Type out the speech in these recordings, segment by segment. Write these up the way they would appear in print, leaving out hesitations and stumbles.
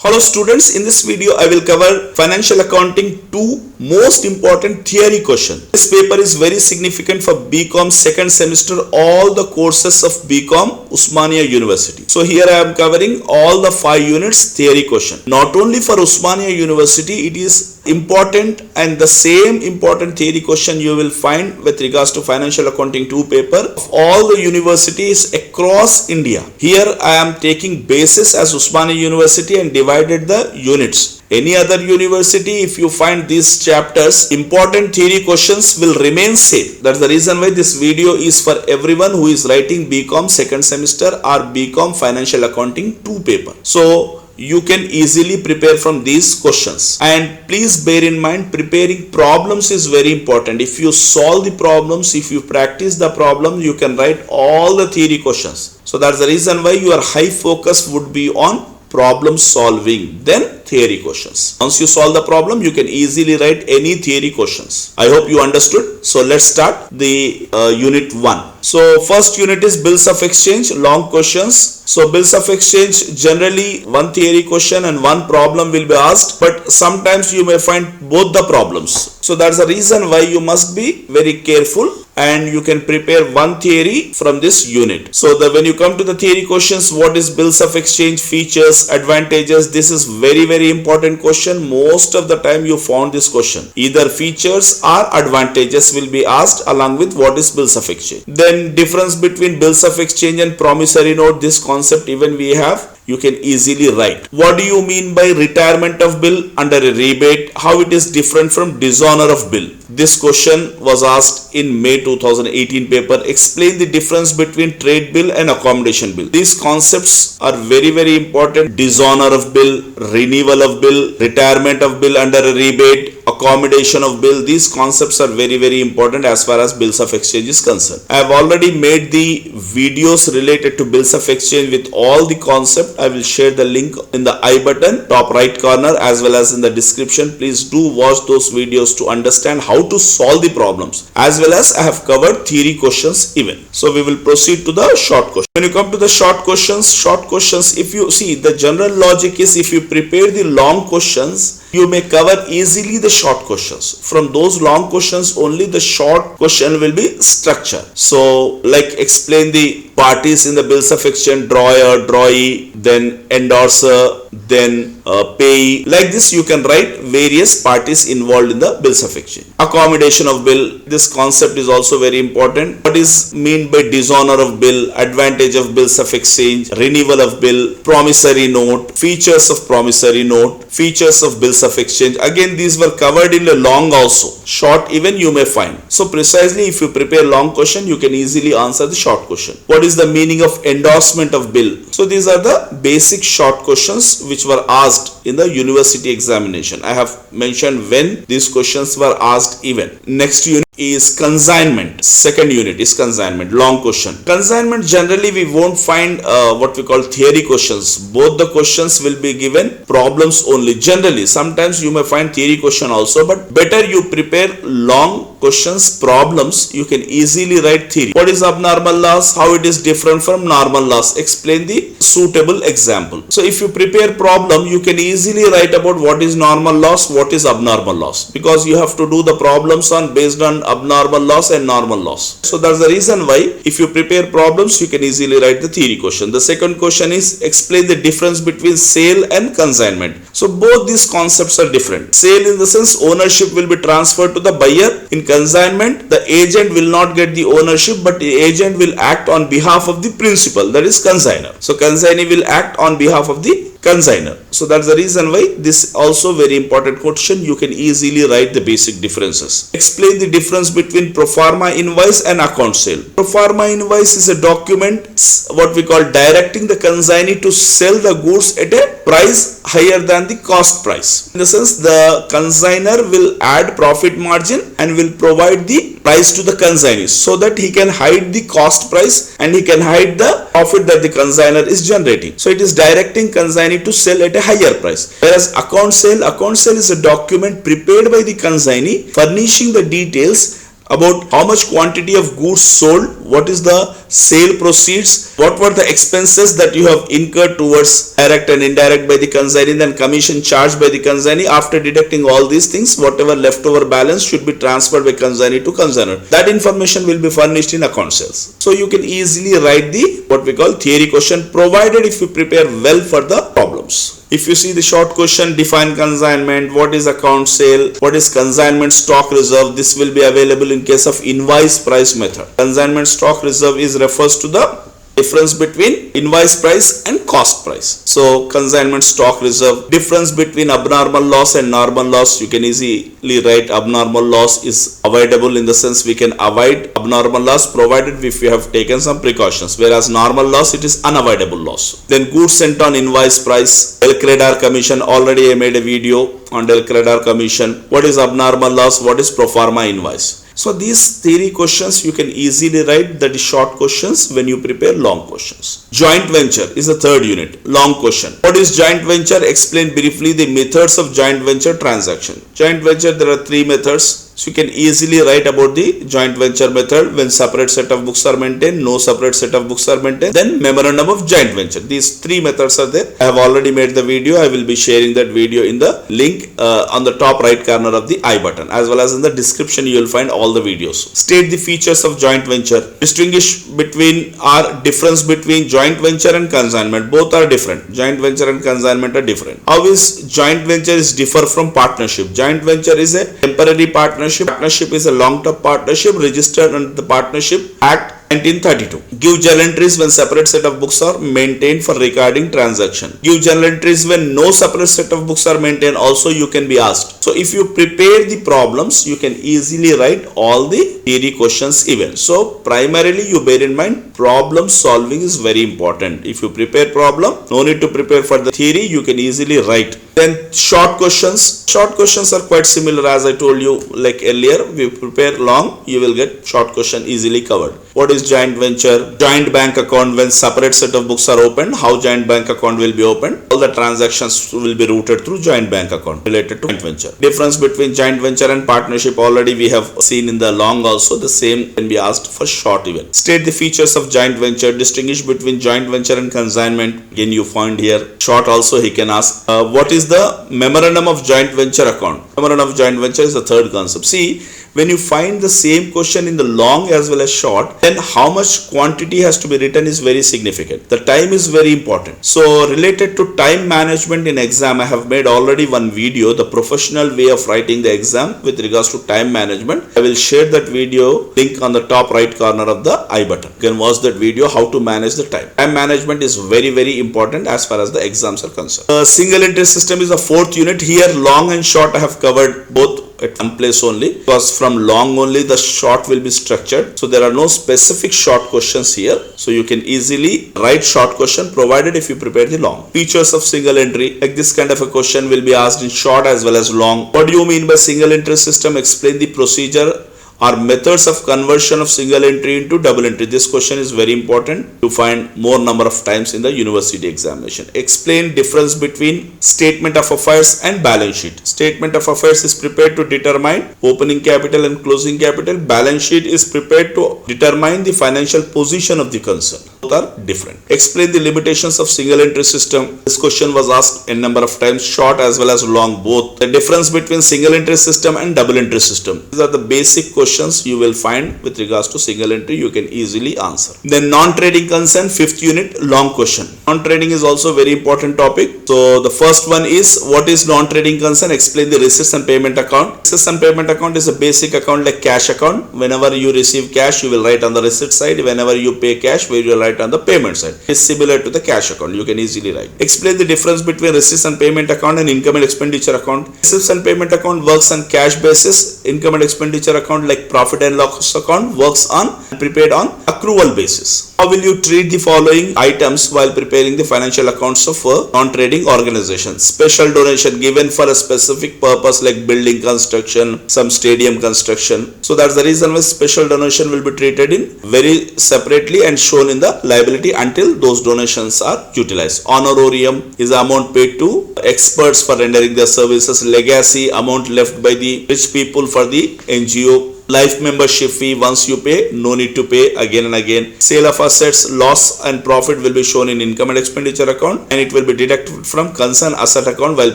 Hello students, in this video I will cover financial accounting 2 most important theory question. This paper is very significant for BCom second semester, all the courses of BCom Osmania University. So here I am covering all the 5 units theory question. Not only for Osmania University, it is important, and the same important theory question you will find with regards to financial accounting 2 paper of all the universities across India. Here I am taking basis as Osmania University and divided the units. Any other university, if you find these chapters, important theory questions will remain same. That's the reason why this video is for everyone who is writing BCom second semester or BCom financial accounting 2 paper. So you can easily prepare from these questions, and please bear in mind, preparing problems is very important. If you solve the problems, if you practice the problem, you can write all the theory questions. So that's the reason why your high focus would be on problem solving, then theory questions. Once you solve the problem, you can easily write any theory questions. I hope you understood. So let's start the unit 1. So first unit is bills of exchange, long questions. So bills of exchange, generally one theory question and one problem will be asked, but sometimes you may find both the problems. So that's the reason why you must be very careful, and you can prepare one theory from this unit. So when you come to the theory questions, what is bills of exchange, features, advantages? This is very important question. Most of the time you found this question. Either features or advantages will be asked along with what is bills of exchange. Then difference between bills of exchange and promissory note, this concept even we have. You can easily write. What do you mean by retirement of bill under a rebate? How it is different from dishonor of bill? This question was asked in May 2018 paper. Explain the difference between trade bill and accommodation bill. These concepts are very important. Dishonor of bill, renewal of bill, retirement of bill under a rebate, accommodation of bill. These concepts are very important as far as bills of exchange is concerned. I have already made the videos related to bills of exchange with all the concepts. I will share the link in the I button top right corner as well as in the description. Please do watch those videos to understand how to solve the problems, as well as I have covered theory questions even. So we will proceed to the short question. When you come to the short questions, if you see, the general logic is, if you prepare the long questions, you may cover easily the short questions. From those long questions, only the short question will be structured. So like explain the parties in the bills of exchange, drawer, drawee, then endorser, then payee. Like this you can write various parties involved in the bills of exchange. Accommodation of bill, this concept is also very important. What is mean by dishonor of bill, advantage of bills of exchange, renewal of bill, promissory note, features of promissory note, features of bills of exchange. Again, these were covered in the long also. Short even you may find. So precisely if you prepare long question, you can easily answer the short question. What is the meaning of endorsement of bill? So these are the basic short questions which were asked in the university examination. I have mentioned when these questions were asked even. Next unit is consignment. Second unit is consignment, long question. Consignment, generally we won't find what we call theory questions. Both the questions will be given problems only. Generally, sometimes you may find theory question also, but better you prepare long questions, problems. You can easily write theory. What is abnormal loss? How it is different from normal loss? Explain the suitable example. So if you prepare problem, you can easily write about what is normal loss, what is abnormal loss, because you have to do the problems on based on abnormal loss and normal loss. So that's the reason why if you prepare problems, you can easily write the theory question. The second question is explain the difference between sale and consignment. So both these concepts are different. Sale in the sense ownership will be transferred to the buyer. In consignment, the agent will not get the ownership, but the agent will act on behalf of the principal, that is consignor. So consignee will act on behalf of the consignor. So that's the reason why this also very important question. You can easily write the basic differences. Explain the difference between pro forma invoice and account sale. Pro forma invoice is a document what we call directing the consignee to sell the goods at a price higher than the cost price. In the sense, the consignor will add profit margin and will provide the price to the consignee so that he can hide the cost price and he can hide the profit that the consignor is generating. So it is directing consignee to sell at a higher price. Whereas account sale is a document prepared by the consignee furnishing the details about how much quantity of goods sold, what is the sale proceeds, what were the expenses that you have incurred towards direct and indirect by the consignee, then commission charged by the consignee. After deducting all these things, whatever leftover balance should be transferred by consignee to consignor. That information will be furnished in account sales. So you can easily write the what we call theory question, provided if you prepare well for the problems. If you see the short question, define consignment, what is account sale, what is consignment stock reserve, this will be available in case of invoice price method. Consignment stock reserve refers to the difference between invoice price and cost price. So consignment stock reserve, difference between abnormal loss and normal loss, you can easily write abnormal loss is avoidable, in the sense we can avoid abnormal loss provided if we have taken some precautions, whereas normal loss, it is unavoidable loss. Then goods sent on invoice price, del credar commission, already I made a video on del credar commission. What is abnormal loss, what is pro forma invoice. So these theory questions you can easily write, that is short questions when you prepare long questions. Joint venture is the third unit, long question. What is joint venture? Explain briefly the methods of joint venture transaction. Joint venture, there are three methods. So you can easily write about the joint venture method: when separate set of books are maintained, no separate set of books are maintained, then memorandum of joint venture. These three methods are there. I have already made the video. I will be sharing that video in the link on the top right corner of the I button, as well as in the description you will find all the videos. State the features of joint venture. Distinguish between or difference between joint venture and consignment. Both are different. Joint venture and consignment are different. How is joint venture is differ from partnership? Joint venture is a temporary partnership. Partnership is a long-term partnership registered under the Partnership Act 1932. Give journal entries when separate set of books are maintained for recording transaction. Give journal entries when no separate set of books are maintained, also you can be asked. So if you prepare the problems, you can easily write all the theory questions even. So primarily you bear in mind, problem solving is very important. If you prepare problem, no need to prepare for the theory, you can easily write. Then short questions. Short questions are quite similar, as I told you like earlier. We prepare long, you will get short question easily covered. What is joint venture? Joint bank account, when separate set of books are opened, how joint bank account will be opened? All the transactions will be routed through joint bank account related to joint venture. Difference between joint venture and partnership, already we have seen in the long also. The same can be asked for short even. State the features of joint venture. Distinguish between joint venture and consignment. Again you find here. Short also he can ask. What is the memorandum of joint venture account? Memorandum of joint venture is the third concept. See, when you find the same question in the long as well as short, then how much quantity has to be written is very significant. The time is very important. So related to time management in exam, I have made already one video, the professional way of writing the exam with regards to time management. I will share that video link on the top right corner of the I button. You can watch that video, how to manage the time. Time management is very important as far as the exams are concerned. Single entry system is the fourth unit. Here long and short I have covered both at one place only, because from long only the short will be structured. So there are no specific short questions here. So you can easily write short question provided if you prepare the long. Features of single entry, like this kind of a question will be asked in short as well as long. What do you mean by single entry system? Explain the procedure or methods of conversion of single entry into double entry. This question is very important to find more number of times in the university examination. Explain difference between statement of affairs and balance sheet. Statement of affairs is prepared to determine opening capital and closing capital. Balance sheet is prepared to determine the financial position of the concern. Both are different. Explain the limitations of single entry system. This question was asked a number of times, short as well as long both. The difference between single entry system and double entry system. These are the basic questions you will find with regards to single entry, you can easily answer. Then non-trading concern, fifth unit, long question. Non-trading is also a very important topic. So the first one is, what is non-trading concern? Explain the receipts and payment account. Receipts and payment account is a basic account like cash account. Whenever you receive cash, you will write on the receipt side. Whenever you pay cash, you will write on the payment side. It's similar to the cash account. You can easily write. Explain the difference between receipts and payment account and income and expenditure account. Receipts and payment account works on cash basis. Income and expenditure account like profit and loss account works on prepared on accrual basis. How will you treat the following items while preparing the financial accounts of a non-trading organization? Special donation given for a specific purpose like building construction, some stadium construction. So that's the reason why special donation will be treated in very separately and shown in the liability until those donations are utilized. Honorarium is the amount paid to experts for rendering their services. Legacy, amount left by the rich people for the NGO. Life membership fee, once you pay, no need to pay again and again. Sale of assets, loss and profit will be shown in income and expenditure account, and it will be deducted from concerned asset account while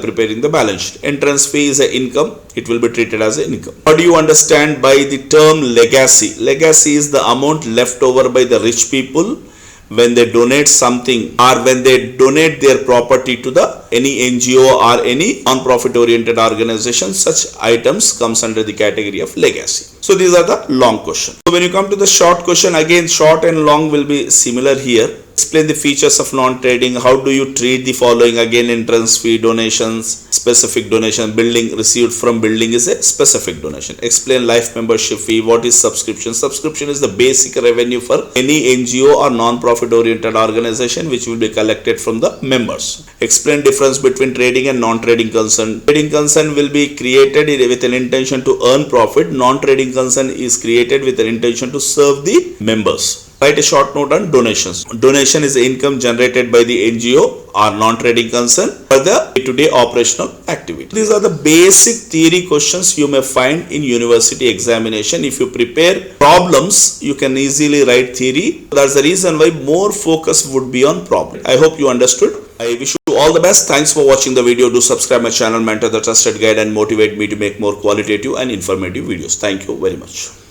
preparing the balance sheet. Entrance fee is an income, it will be treated as an income. What do you understand by the term legacy? Legacy is the amount left over by the rich people when they donate something or when they donate their property to the any NGO or any non-profit oriented organization. Such items comes under the category of legacy. So these are the long questions. So when you come to the short question, again short and long will be similar here. Explain the features of non-trading. How do you treat the following? Again, entrance fee, donations, specific donation. Building received from building is a specific donation. Explain life membership fee. What is subscription? Subscription is the basic revenue for any NGO or non-profit oriented organization which will be collected from the members. Explain difference between trading and non-trading concern. Trading concern will be created with an intention to earn profit. Non-trading concern is created with an intention to serve the members. Write a short note on donations. Donation is the income generated by the NGO or non-trading concern for the day-to-day operational activity. These are the basic theory questions you may find in university examination. If you prepare problems, you can easily write theory. That's the reason why more focus would be on problem. I hope you understood. I wish you all the best. Thanks for watching the video. Do subscribe my channel, Mentor the Trusted Guide, and motivate me to make more qualitative and informative videos. Thank you very much.